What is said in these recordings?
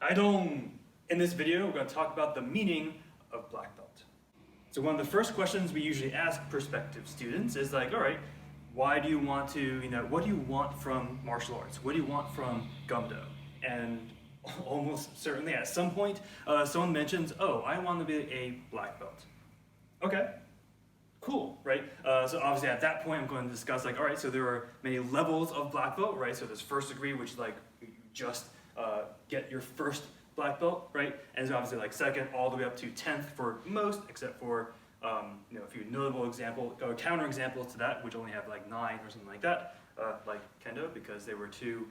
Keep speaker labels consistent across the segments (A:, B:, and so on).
A: Haidong! In this video, we're going to talk about the meaning of black belt. So one of the first questions we usually ask prospective students is like, all right, why do you want to, what do you want from martial arts? What do you want from Gumdo? And almost certainly at some point, someone mentions, oh, I want to be a black belt. Okay, cool, right? So obviously at that point, I'm going to discuss like, all right, so there are many levels of black belt, right? So there's first degree, which is like you just get your first black belt, right? And so obviously like second all the way up to 10th for most, except for a few notable examples, or counter examples to that, which only have like 9 or something like that, like Kendo, because they were too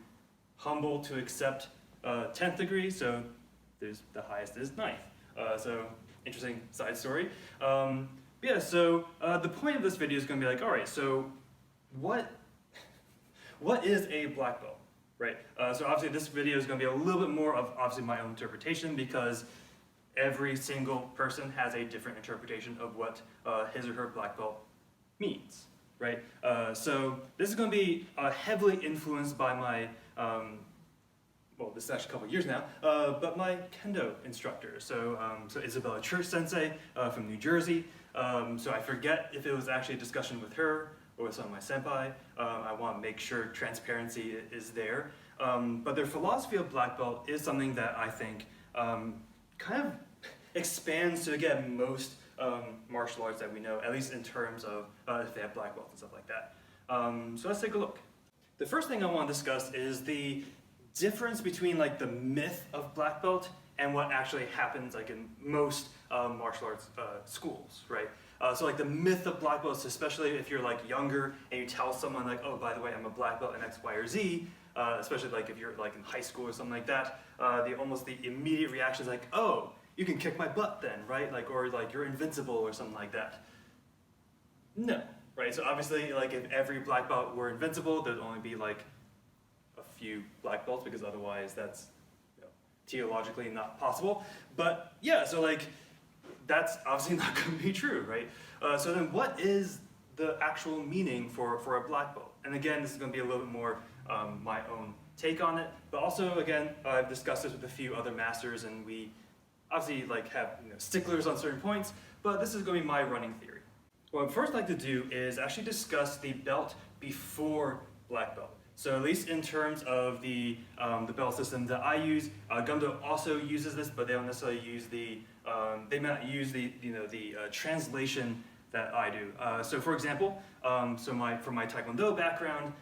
A: humble to accept 10th degree, so there's the highest is 9th. So interesting side story. Yeah, so the point of this video is going to be like, all right, so what is a black belt, right? So obviously this video is going to be a little bit more of obviously my own interpretation, because every single person has a different interpretation of what his or her black belt means, right? So this is going to be heavily influenced by my well, this is actually a couple years now, but my Kendo instructor. So, so Isabella Church Sensei from New Jersey. So I forget if it was actually a discussion with her or with some of my senpai. I want to make sure transparency is there. But their philosophy of black belt is something that I think kind of expands to, again, most martial arts that we know, at least in terms of if they have black belts and stuff like that. So let's take a look. The first thing I want to discuss is the difference between like the myth of black belt and what actually happens like in most martial arts schools, right? So like the myth of black belts, especially if you're like younger and you tell someone like, oh, by the way, I'm a black belt in X, Y, or Z, especially like if you're like in high school or something like that, the immediate reaction is like, oh, you can kick my butt then, right? Like, or like you're invincible or something like that. No, right? So obviously like if every black belt were invincible, there'd only be like a few black belts, because otherwise that's theologically not possible. But yeah, so like that's obviously not going to be true, right? So then what is the actual meaning for a black belt? And again, this is going to be a little bit more my own take on it, but also again, I've discussed this with a few other masters, and we obviously like have sticklers on certain points, but this is going to be my running theory. What I'd first like to do is actually discuss the belt before black belt. So at least in terms of the belt system that I use, Gumdo also uses this, but they don't necessarily use the they may not use the translation that I do. So for example, from my Taekwondo background,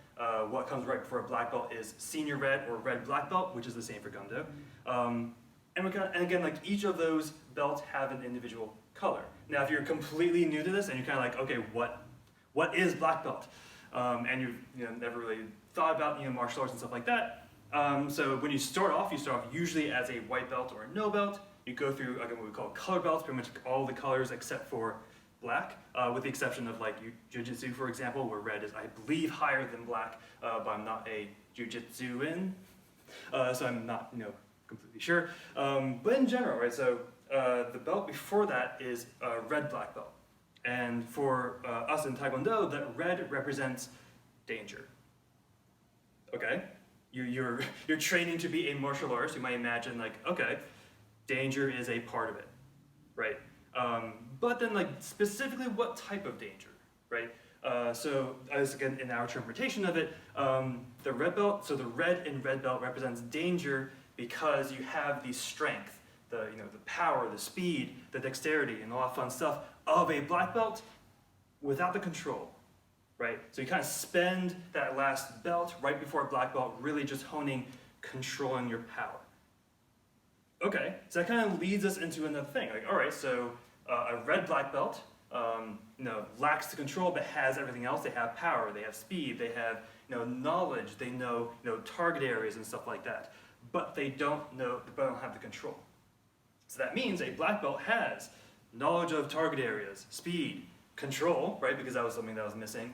A: what comes right before a black belt is senior red or red black belt, which is the same for Gumdo. And again, like each of those belts have an individual color. Now, if you're completely new to this and you're kind of like, okay, what is black belt? And you've never really thought about martial arts and stuff like that. So when you start off usually as a white belt or a no belt. You go through again what we call color belts, pretty much all the colors except for black, with the exception of like jiu-jitsu, for example, where red is I believe higher than black, but I'm not a jiu-jitsuan, so I'm not completely sure. But in general, right? So the belt before that is a red black belt. And for us in Taekwondo, that red represents danger. Okay, you're training to be a martial artist. You might imagine like, okay, danger is a part of it, right? But then like specifically what type of danger, right? So as again in our interpretation of it, the red belt. So the red in red belt represents danger because you have the strength, the power, the speed, the dexterity, and a lot of fun stuff of a black belt without the control, right? So you kind of spend that last belt right before a black belt really just honing, controlling your power. Okay, so that kind of leads us into another thing. Like, all right, so a red black belt, lacks the control but has everything else. They have power, they have speed, they have knowledge, they know target areas and stuff like that. But they don't have the control. So that means a black belt has knowledge of target areas, speed, control, right? Because that was something that was missing.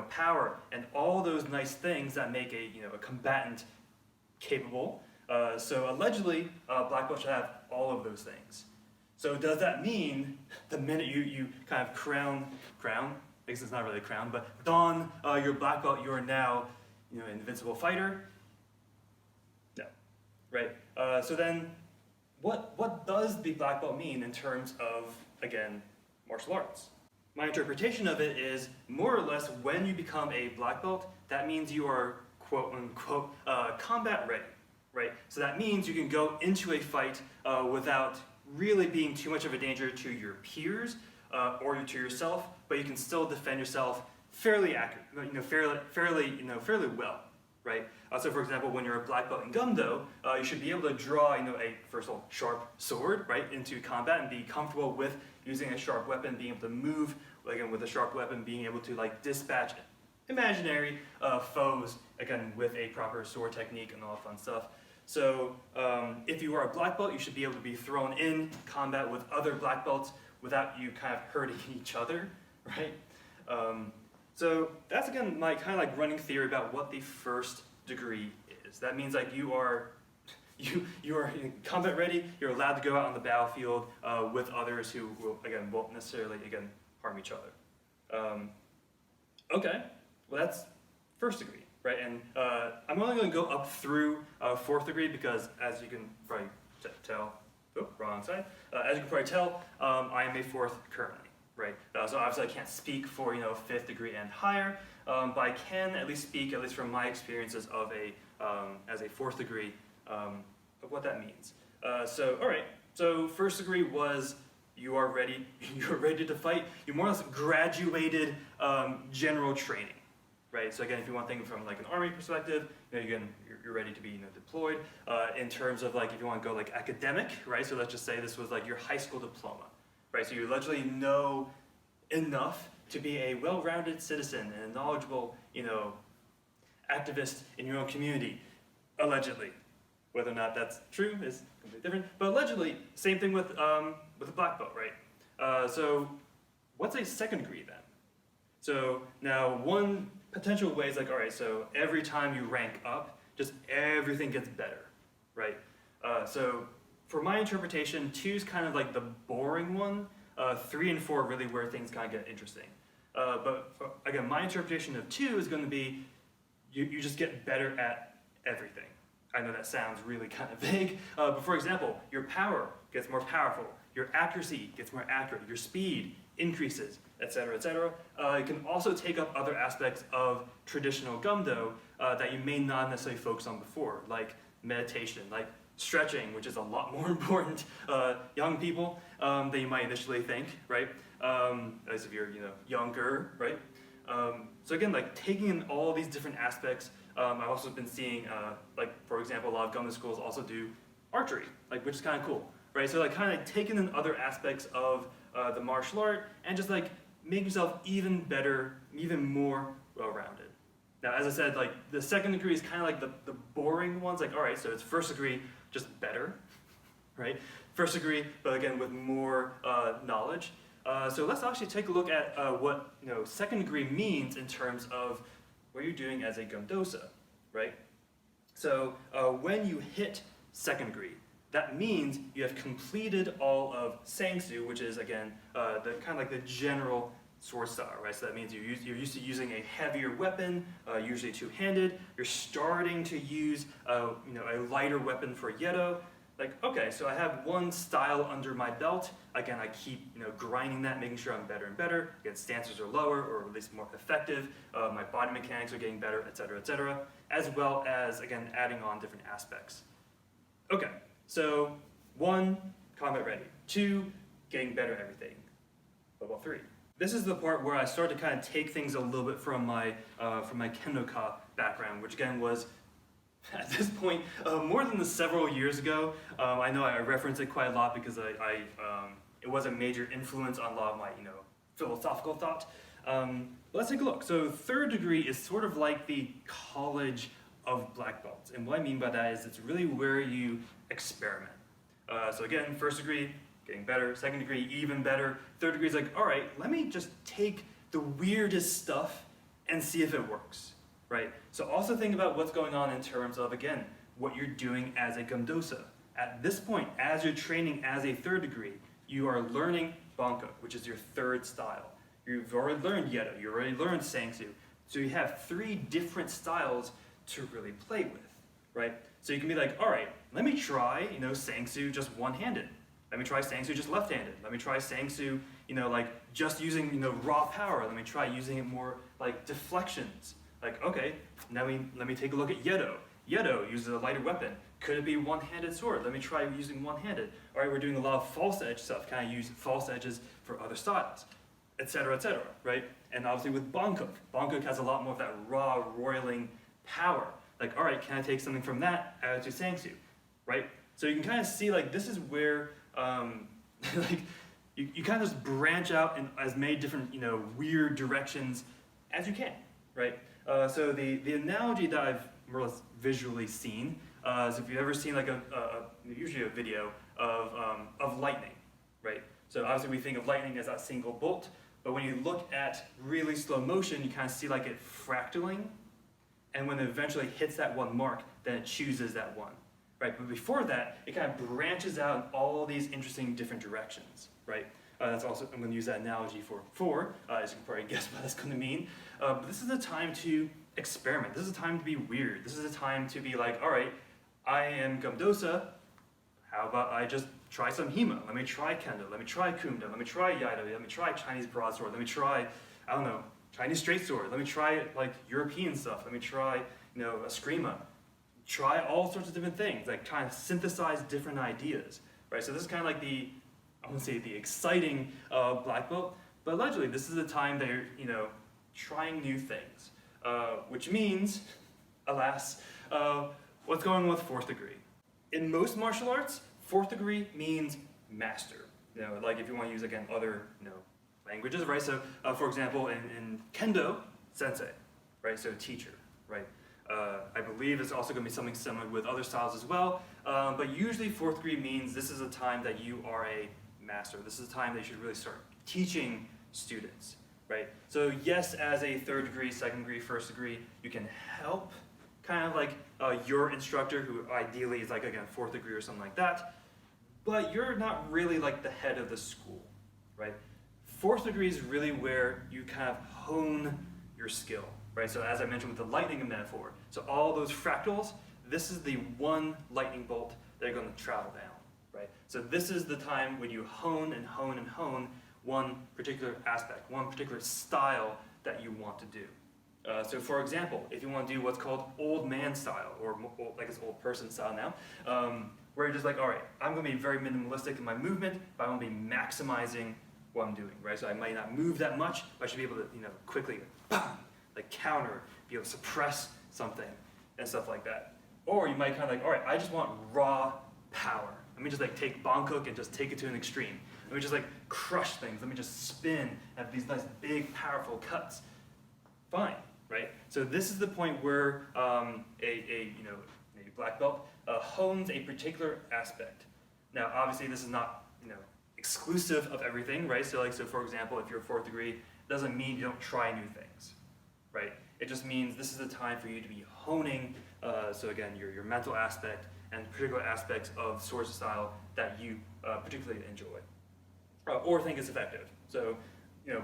A: Power, and all those nice things that make a combatant capable. So allegedly, black belt should have all of those things. So does that mean the minute you kind of crown, I guess it's not really a crown, but don your black belt, you are now an invincible fighter? No, right? So then what does the black belt mean in terms of, again, martial arts? My interpretation of it is more or less when you become a black belt, that means you are quote unquote combat ready, right? So that means you can go into a fight without really being too much of a danger to your peers or to yourself, but you can still defend yourself fairly accurate, fairly well, right? So for example, when you're a black belt in Gumdo, you should be able to draw, a first of all, sharp sword, right, into combat and be comfortable with using a sharp weapon, being able to move, again, with a sharp weapon, being able to like dispatch imaginary foes, again, with a proper sword technique and all that fun stuff. So if you are a black belt, you should be able to be thrown in combat with other black belts without you kind of hurting each other, right? So that's, again, my kind of like running theory about what the first degree is. That means like you are combat ready, you're allowed to go out on the battlefield with others who will, again, won't necessarily, again, harm each other. Okay, well that's first degree, right? And I'm only going to go up through fourth degree because, as you can probably tell, wrong side. As you can probably tell, I am a fourth currently, right? So obviously I can't speak for fifth degree and higher, but I can at least speak, at least from my experiences of as a fourth degree, of what that means. So all right, so first degree was you are ready to fight. You more or less graduated general training, right? So again, if you want to think from like an army perspective, you're ready to be deployed. In terms of like if you want to go like academic, right? So let's just say this was like your high school diploma, right? So you allegedly know enough to be a well-rounded citizen and a knowledgeable, activist in your own community, allegedly. Whether or not that's true is completely different, but allegedly, same thing with a black belt, right? So what's a second degree then? So now one potential way is like, all right, so every time you rank up, just everything gets better, right? So for my interpretation, 2 is kind of like the boring one. 3 and 4 are really where things kind of get interesting. But again, my interpretation of 2 is going to be you just get better at everything. I know that sounds really kind of vague, but for example, your power gets more powerful, your accuracy gets more accurate, your speed increases, etc., etc. You can also take up other aspects of traditional Gumdo that you may not necessarily focus on before, like meditation, like stretching, which is a lot more important, young people, than you might initially think, right? At least if you're younger, right? So again, like taking in all these different aspects. I've also been seeing, like for example, a lot of Gumdo schools also do archery, like which is kind of cool, right? So like kind of taking in other aspects of the martial art and just like make yourself even better, even more well-rounded. Now, as I said, like the second degree is kind of like the boring ones. Like, all right, so it's first degree, just better, right? First degree, but again with more knowledge. So let's actually take a look at what second degree means in terms of what you're doing as a Gumdosa, right? So when you hit second degree, that means you have completed all of Sangsu, which is again the kind of like the general sword style, right? So that means you're used to using a heavier weapon, usually two-handed. You're starting to use a lighter weapon for Yedo. Like, okay, so I have one style under my belt. Again, I keep grinding that, making sure I'm better and better. Again, stances are lower, or at least more effective. My body mechanics are getting better, etc., as well as, again, adding on different aspects. Okay, so 1, combat ready. 2, getting better at everything. Level 3. This is the part where I start to kind of take things a little bit from my Kendoka background, which again was, at this point, more than several years ago. I know I reference it quite a lot because it was a major influence on a lot of my philosophical thought. Let's take a look. So third degree is sort of like the college of black belts, and what I mean by that is it's really where you experiment. So again, first degree, getting better. Second degree, even better. Third degree is like, all right, let me just take the weirdest stuff and see if it works. Right? So also think about what's going on in terms of, again, what you're doing as a Gumdosa. At this point, as you're training as a third degree, you are learning Banka, which is your third style. You've already learned Yedo, you already learned Sangsu. So you have 3 different styles to really play with, right? So you can be like, all right, let me try, Sangsu just one-handed. Let me try Sangsu just left-handed. Let me try Sangsu, like just using, raw power. Let me try using it more like deflections. Like, okay, now let me take a look at Yedo. Yedo uses a lighter weapon. Could it be one-handed sword? Let me try using one-handed. All right, we're doing a lot of false edge stuff. Can I use false edges for other styles? Etc., right? And obviously with Bangkok. Bangkok has a lot more of that raw, roiling power. Like, all right, can I take something from that, add it to Sangsu, right? So you can kind of see, like, this is where, like, you kind of just branch out in as many different, weird directions as you can, right? So the analogy that I've more or less visually seen is if you've ever seen like usually a video of lightning, right? So obviously we think of lightning as that single bolt, but when you look at really slow motion, you kind of see like it fractaling, and when it eventually hits that one mark, then it chooses that one, right? But before that, it kind of branches out in all these interesting different directions, right? That's also, I'm going to use that analogy for as you can probably guess what that's going to mean. But this is a time to experiment. This is a time to be weird. This is a time to be like, all right, I am Gumdosa. How about I just try some Hema? Let me try Kendo. Let me try Kumdo. Let me try Yaido. Let me try Chinese broadsword. Let me try, I don't know, Chinese straight sword. Let me try like European stuff. Let me try, Eskrima. Try all sorts of different things. Like kind of synthesize different ideas, right? So this is kind of like I wouldn't say the exciting black belt, but allegedly this is the time they're, trying new things, which means, alas, what's going on with 4th degree? In most martial arts, 4th degree means master. Like if you want to use again other, languages, right? So, for example, in Kendo, sensei, right? So teacher, right? I believe it's also going to be something similar with other styles as well, but usually 4th degree means this is a time that you are a master. This is a time that you should really start teaching students, right? So yes, as a 3rd degree, 2nd degree, 1st degree, you can help kind of like your instructor, who ideally is like, again, 4th degree or something like that, but you're not really like the head of the school, right? 4th degree is really where you kind of hone your skill, right? So as I mentioned with the lightning metaphor, so all those fractals, this is the one lightning bolt that are going to travel down, right? So this is the time when you hone and hone and hone one particular aspect, one particular style that you want to do. So for example, if you want to do what's called old man style, or like it's old person style now, where you're just like, all right, I'm going to be very minimalistic in my movement, but I'm going to be maximizing what I'm doing, right? So I might not move that much, but I should be able to, quickly, like counter, be able to suppress something and stuff like that. Or you might kind of like, all right, I just want raw power. Let me just like take Bangkok and just take it to an extreme. Let me just like crush things. Let me just spin, have these nice big powerful cuts. Fine, right? So this is the point where maybe black belt hones a particular aspect. Now, obviously, this is not exclusive of everything, right? So for example, if you're a 4th degree, it doesn't mean you don't try new things, right? It just means this is the time for you to be honing. So again, your mental aspect and particular aspects of sword style that you particularly enjoy or think is effective. So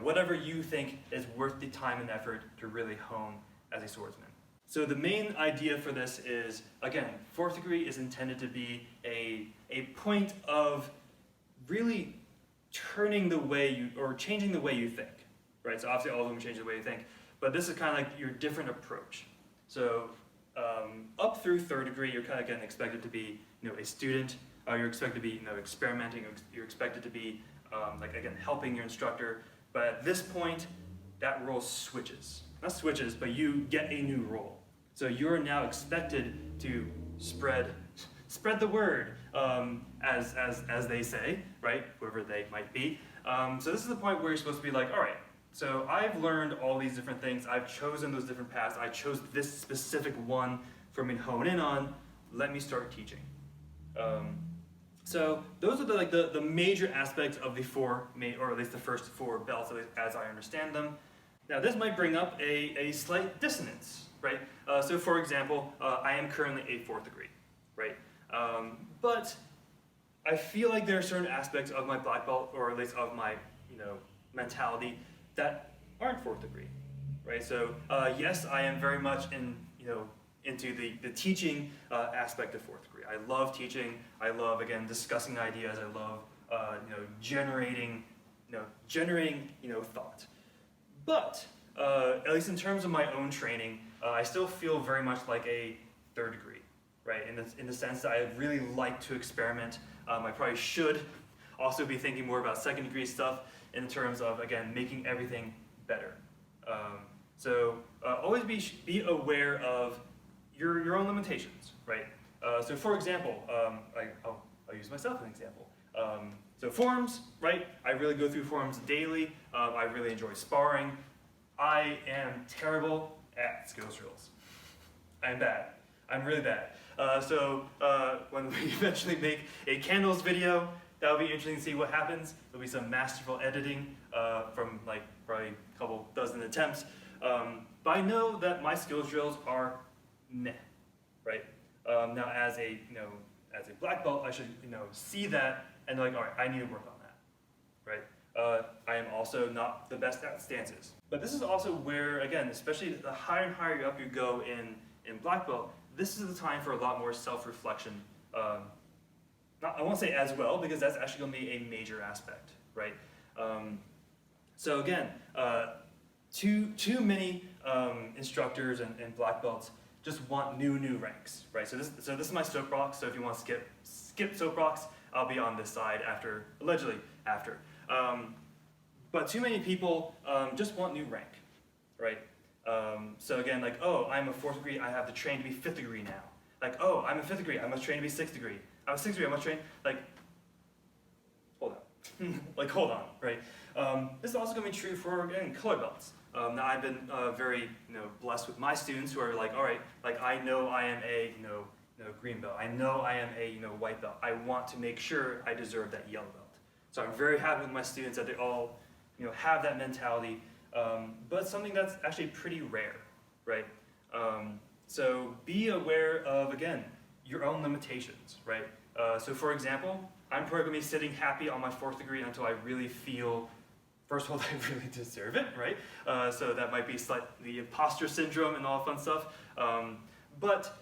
A: whatever you think is worth the time and effort to really hone as a swordsman. So the main idea for this is, again, 4th degree is intended to be a point of really turning the way you, or changing the way you think, right? So obviously all of them change the way you think, but this is kind of like your different approach. So up through 3rd degree, you're kind of again expected to be, a student. You're expected to be, experimenting. You're expected to be, like again, helping your instructor. But at this point, that role switches. Not switches, but you get a new role. So you're now expected to spread the word, as they say, right? Whoever they might be. So this is the point where you're supposed to be like, all right, so I've learned all these different things. I've chosen those different paths. I chose this specific one for me to hone in on. Let me start teaching. So those are the major aspects of the or at least the first 4 belts as I understand them. Now this might bring up a slight dissonance, right? So for example, I am currently a 4th degree, right? But I feel like there are certain aspects of my black belt, or at least of my mentality, that aren't 4th degree, right? So yes, I am very much into the teaching aspect of fourth degree. I love teaching. I love, again, discussing ideas. I love generating thought. But at least in terms of my own training, I still feel very much like a third degree, right? In the sense that I really like to experiment. I probably should also be thinking more about second degree stuff in terms of, again, making everything better. Always be aware of your own limitations, right? So for example, I'll use myself as an example. So forums, right? I really go through forums daily. I really enjoy sparring. I am terrible at skills drills. I'm bad. I'm really bad. When we eventually make a candles video, that'll be interesting to see what happens. There'll be some masterful editing from like probably a couple dozen attempts. But I know that my skills drills are meh, right? Now as a black belt, I should see that and like, all right, I need to work on that, right? I am also not the best at stances. But this is also where, again, especially the higher and higher up you go in black belt, this is the time for a lot more self-reflection. I won't say as well, because that's actually going to be a major aspect, right? So again, too many instructors and black belts just want new ranks, right? So this is my soapbox. So if you want to skip soapbox, I'll be on this side allegedly after. But too many people just want new rank, right? So again, like, oh, I'm a fourth degree, I have to train to be fifth degree now. Like, oh, I'm a fifth degree, I must train to be sixth degree. I'm a sixth degree, I must train, like, hold on. Like, hold on, right? This is also going to be true for, again, color belts. Now, I've been very, blessed with my students who are like, all right, like, I know I am a, green belt. I know I am a, white belt. I want to make sure I deserve that yellow belt. So I'm very happy with my students that they all, have that mentality. But it's something that's actually pretty rare, right? So be aware of, again, your own limitations, right? So for example, I'm probably going to be sitting happy on my fourth degree until I really feel, first of all, that I really deserve it, right? So that might be the imposter syndrome and all fun stuff. But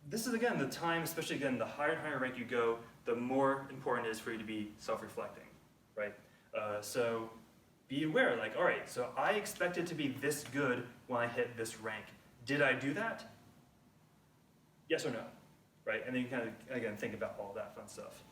A: this is, again, the time, especially, again, the higher and higher rank you go, the more important it is for you to be self-reflecting, right? So be aware, like, all right, so I expected to be this good when I hit this rank. Did I do that? Yes or no, right? And then you kind of, again, think about all that fun stuff.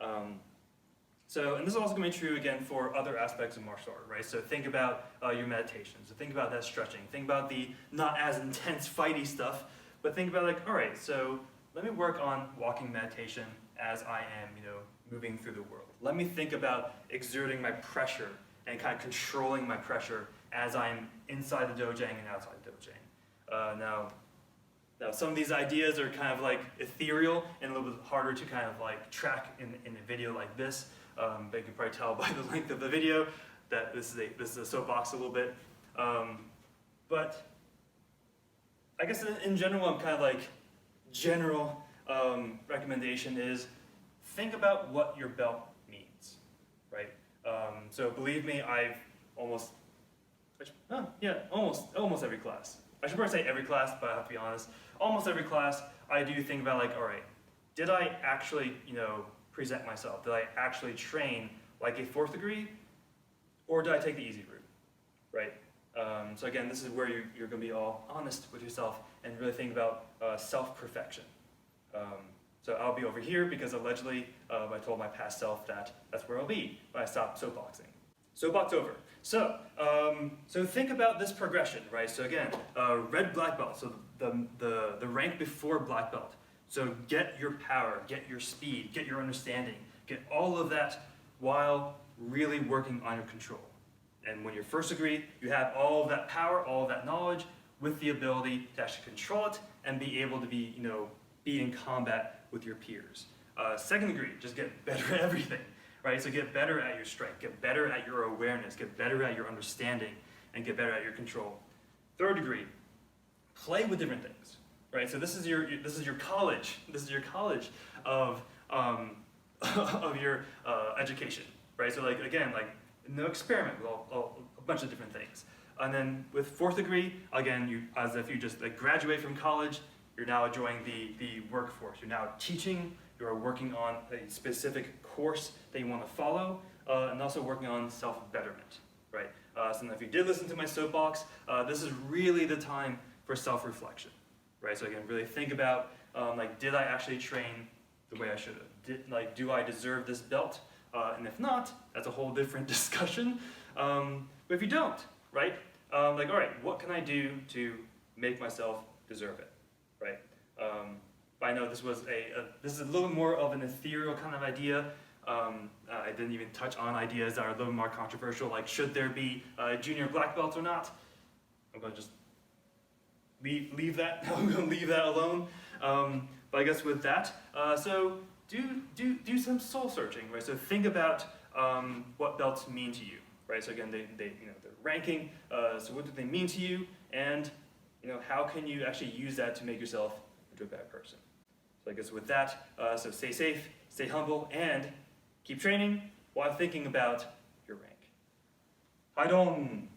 A: And this is also going to be true, again, for other aspects of martial art, right? So think about your meditation. So think about that stretching. Think about the not as intense fighty stuff, but think about, like, all right, so let me work on walking meditation as I am, moving through the world. Let me think about exerting my pressure and kind of controlling my pressure as I'm inside the dojang and outside the dojang. Now, some of these ideas are kind of like ethereal and a little bit harder to kind of like track in a video like this. But you can probably tell by the length of the video that this is a soapbox a little bit. But I guess in general, I'm kind of like general recommendation is think about what your belt means, right? So believe me, I've almost every class. I should probably say every class, but I have to be honest. Almost every class, I do think about, like, all right, did I actually, present myself? Did I actually train like a fourth degree, or did I take the easy route, right? So again, this is where you're going to be all honest with yourself and really think about self-perfection. So I'll be over here because allegedly I told my past self that that's where I'll be when I stop soapboxing. Soapbox over. So think about this progression, right? So again, red black belt, so the rank before black belt. So get your power, get your speed, get your understanding, get all of that while really working on your control. And when you're first degree, you have all of that power, all of that knowledge, with the ability to actually control it and be able to be, be in combat with your peers. Second degree, just get better at everything, right? So get better at your strength, get better at your awareness, get better at your understanding, and get better at your control. Third degree, play with different things, right? So this is your college. This is your college of your education, right? So experiment with a bunch of different things. And then with fourth degree, again, as if you just graduate from college, you're now joining the workforce. You're now teaching, you're working on a specific course that you want to follow, and also working on self-betterment, right? So if you did listen to my soapbox, this is really the time for self-reflection, right? So again, really think about, like, did I actually train the way I should have? Do I deserve this belt? And if not, that's a whole different discussion. But if you don't, right? All right, what can I do to make myself deserve it, right? I know this was this is a little more of an ethereal kind of idea. I didn't even touch on ideas that are a little more controversial, like should there be junior black belts or not? I'm going to just leave that. I'm going to leave that alone. But I guess with that, so do some soul searching, right? So think about what belts mean to you, right? So again, they're ranking. So what do they mean to you, and how can you actually use that to make yourself into a better person? So I guess with that, so stay safe, stay humble, and keep training while thinking about your rank. Haidong!